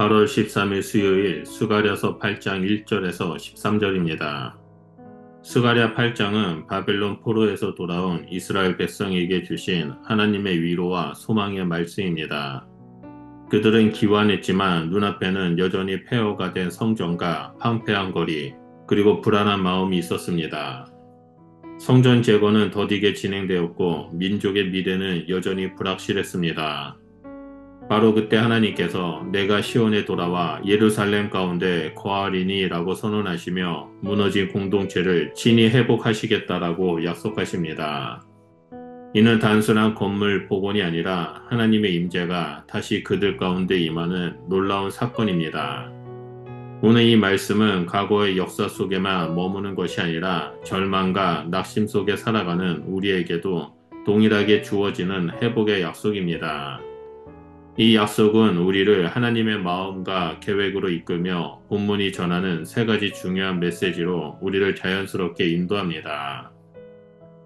8월 13일 수요일 스가랴서 8장 1절에서 13절입니다. 스가랴 8장은 바벨론 포로에서 돌아온 이스라엘 백성에게 주신 하나님의 위로와 소망의 말씀입니다. 그들은 기완했지만 눈앞에는 여전히 폐허가 된 성전과 황폐한 거리, 그리고 불안한 마음이 있었습니다. 성전 재건은 더디게 진행되었고 민족의 미래는 여전히 불확실했습니다. 바로 그때 하나님께서 내가 시온에 돌아와 예루살렘 가운데 거하리니 라고 선언하시며 무너진 공동체를 친히 회복하시겠다라고 약속하십니다. 이는 단순한 건물 복원이 아니라 하나님의 임재가 다시 그들 가운데 임하는 놀라운 사건입니다. 오늘 이 말씀은 과거의 역사 속에만 머무는 것이 아니라 절망과 낙심 속에 살아가는 우리에게도 동일하게 주어지는 회복의 약속입니다. 이 약속은 우리를 하나님의 마음과 계획으로 이끌며 본문이 전하는 세 가지 중요한 메시지로 우리를 자연스럽게 인도합니다.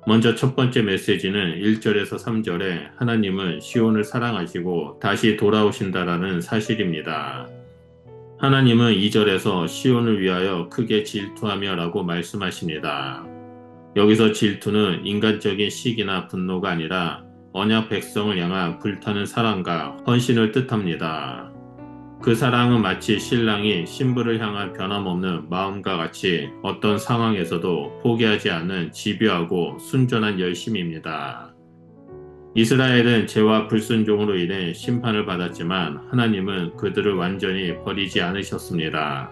먼저 첫 번째 메시지는 1절에서 3절에 하나님은 시온을 사랑하시고 다시 돌아오신다라는 사실입니다. 하나님은 2절에서 시온을 위하여 크게 질투하며 라고 말씀하십니다. 여기서 질투는 인간적인 시기나 분노가 아니라 언약 백성을 향한 불타는 사랑과 헌신을 뜻합니다. 그 사랑은 마치 신랑이 신부를 향한 변함없는 마음과 같이 어떤 상황에서도 포기하지 않는 집요하고 순전한 열심입니다. 이스라엘은 죄와 불순종으로 인해 심판을 받았지만 하나님은 그들을 완전히 버리지 않으셨습니다.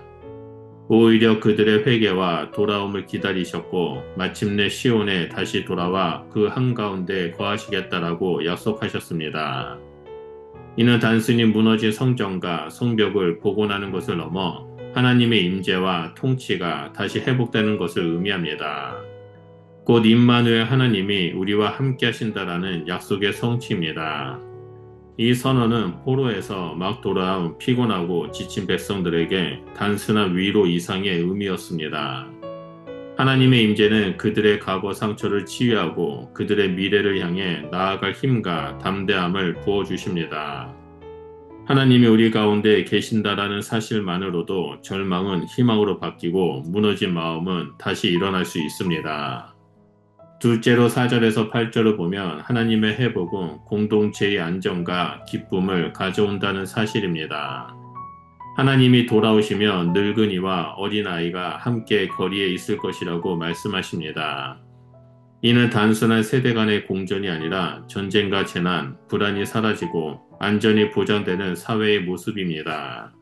오히려 그들의 회개와 돌아옴을 기다리셨고 마침내 시온에 다시 돌아와 그 한가운데 거하시겠다라고 약속하셨습니다. 이는 단순히 무너진 성전과 성벽을 복원하는 것을 넘어 하나님의 임재와 통치가 다시 회복되는 것을 의미합니다. 곧 임마누엘 하나님이 우리와 함께 하신다라는 약속의 성취입니다. 이 선언은 포로에서 막 돌아온 피곤하고 지친 백성들에게 단순한 위로 이상의 의미였습니다. 하나님의 임재는 그들의 과거 상처를 치유하고 그들의 미래를 향해 나아갈 힘과 담대함을 부어주십니다. 하나님이 우리 가운데 계신다라는 사실만으로도 절망은 희망으로 바뀌고 무너진 마음은 다시 일어날 수 있습니다. 둘째로 4절에서 8절을 보면 하나님의 회복은 공동체의 안정과 기쁨을 가져온다는 사실입니다. 하나님이 돌아오시면 늙은이와 어린아이가 함께 거리에 있을 것이라고 말씀하십니다. 이는 단순한 세대 간의 공존이 아니라 전쟁과 재난, 불안이 사라지고 안전이 보장되는 사회의 모습입니다.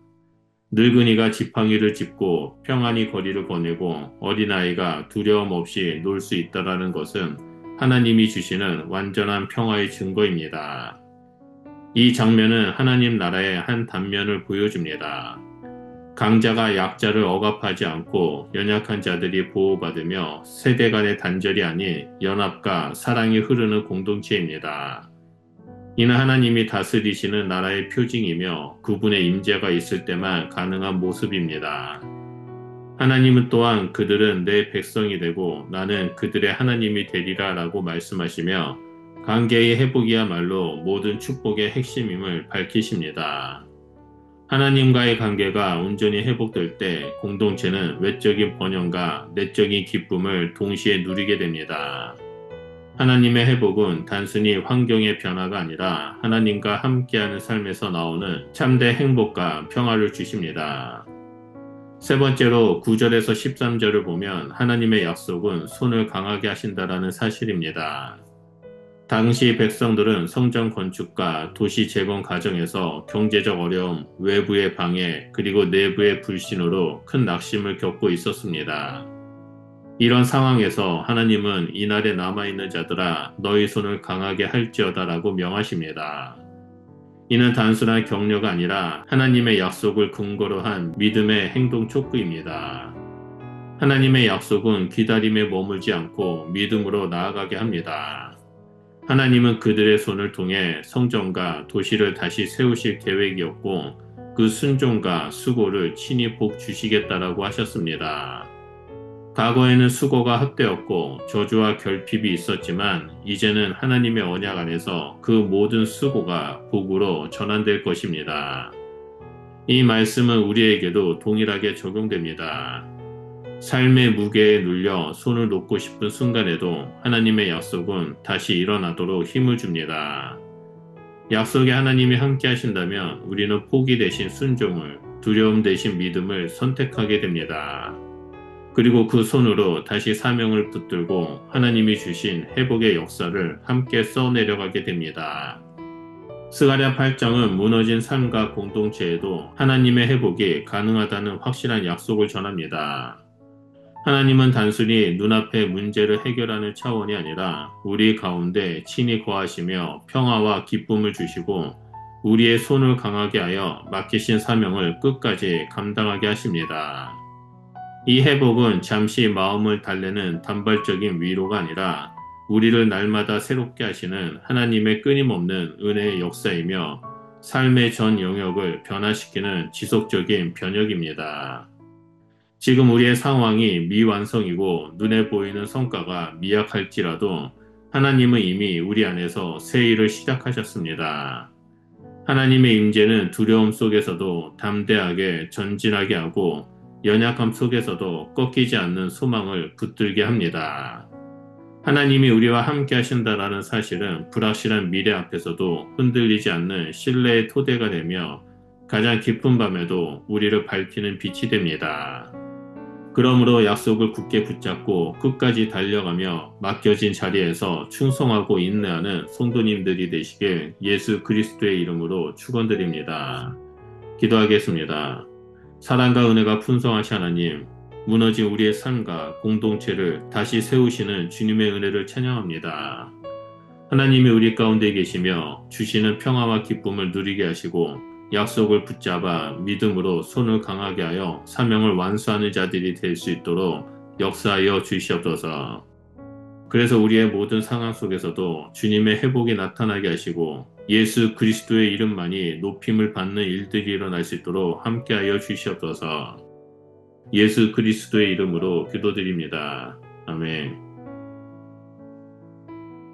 늙은이가 지팡이를 짚고 평안히 거리를 거니고 어린아이가 두려움 없이 놀 수 있다는 것은 하나님이 주시는 완전한 평화의 증거입니다. 이 장면은 하나님 나라의 한 단면을 보여줍니다. 강자가 약자를 억압하지 않고 연약한 자들이 보호받으며 세대 간의 단절이 아닌 연합과 사랑이 흐르는 공동체입니다. 이는 하나님이 다스리시는 나라의 표징이며 그분의 임재가 있을 때만 가능한 모습입니다. 하나님은 또한 그들은 내 백성이 되고 나는 그들의 하나님이 되리라 라고 말씀하시며 관계의 회복이야말로 모든 축복의 핵심임을 밝히십니다. 하나님과의 관계가 온전히 회복될 때 공동체는 외적인 번영과 내적인 기쁨을 동시에 누리게 됩니다. 하나님의 회복은 단순히 환경의 변화가 아니라 하나님과 함께하는 삶에서 나오는 참된 행복과 평화를 주십니다. 세 번째로 9절에서 13절을 보면 하나님의 약속은 손을 강하게 하신다라는 사실입니다. 당시 백성들은 성전 건축과 도시 재건 과정에서 경제적 어려움, 외부의 방해, 그리고 내부의 불신으로 큰 낙심을 겪고 있었습니다. 이런 상황에서 하나님은 이날에 남아있는 자들아 너희 손을 강하게 할지어다 라고 명하십니다. 이는 단순한 격려가 아니라 하나님의 약속을 근거로 한 믿음의 행동 촉구입니다. 하나님의 약속은 기다림에 머물지 않고 믿음으로 나아가게 합니다. 하나님은 그들의 손을 통해 성전과 도시를 다시 세우실 계획이었고 그 순종과 수고를 친히 복 주시겠다라고 하셨습니다. 과거에는 수고가 헛되었고 저주와 결핍이 있었지만 이제는 하나님의 언약 안에서 그 모든 수고가 복으로 전환될 것입니다. 이 말씀은 우리에게도 동일하게 적용됩니다. 삶의 무게에 눌려 손을 놓고 싶은 순간에도 하나님의 약속은 다시 일어나도록 힘을 줍니다. 약속에 하나님이 함께 하신다면 우리는 포기 대신 순종을, 두려움 대신 믿음을 선택하게 됩니다. 그리고 그 손으로 다시 사명을 붙들고 하나님이 주신 회복의 역사를 함께 써내려가게 됩니다. 스가랴 8장은 무너진 삶과 공동체에도 하나님의 회복이 가능하다는 확실한 약속을 전합니다. 하나님은 단순히 눈앞의 문제를 해결하는 차원이 아니라 우리 가운데 친히 거하시며 평화와 기쁨을 주시고 우리의 손을 강하게 하여 맡기신 사명을 끝까지 감당하게 하십니다. 이 회복은 잠시 마음을 달래는 단발적인 위로가 아니라 우리를 날마다 새롭게 하시는 하나님의 끊임없는 은혜의 역사이며 삶의 전 영역을 변화시키는 지속적인 변혁입니다. 지금 우리의 상황이 미완성이고 눈에 보이는 성과가 미약할지라도 하나님은 이미 우리 안에서 새 일을 시작하셨습니다. 하나님의 임재는 두려움 속에서도 담대하게 전진하게 하고 연약함 속에서도 꺾이지 않는 소망을 붙들게 합니다. 하나님이 우리와 함께 하신다라는 사실은 불확실한 미래 앞에서도 흔들리지 않는 신뢰의 토대가 되며 가장 깊은 밤에도 우리를 밝히는 빛이 됩니다. 그러므로 약속을 굳게 붙잡고 끝까지 달려가며 맡겨진 자리에서 충성하고 인내하는 성도님들이 되시길 예수 그리스도의 이름으로 축원드립니다. 기도하겠습니다. 사랑과 은혜가 풍성하신 하나님, 무너진 우리의 삶과 공동체를 다시 세우시는 주님의 은혜를 찬양합니다. 하나님이 우리 가운데 계시며 주시는 평화와 기쁨을 누리게 하시고 약속을 붙잡아 믿음으로 손을 강하게 하여 사명을 완수하는 자들이 될 수 있도록 역사하여 주시옵소서. 그래서 우리의 모든 상황 속에서도 주님의 회복이 나타나게 하시고 예수 그리스도의 이름만이 높임을 받는 일들이 일어날 수 있도록 함께하여 주시옵소서. 예수 그리스도의 이름으로 기도드립니다. 아멘.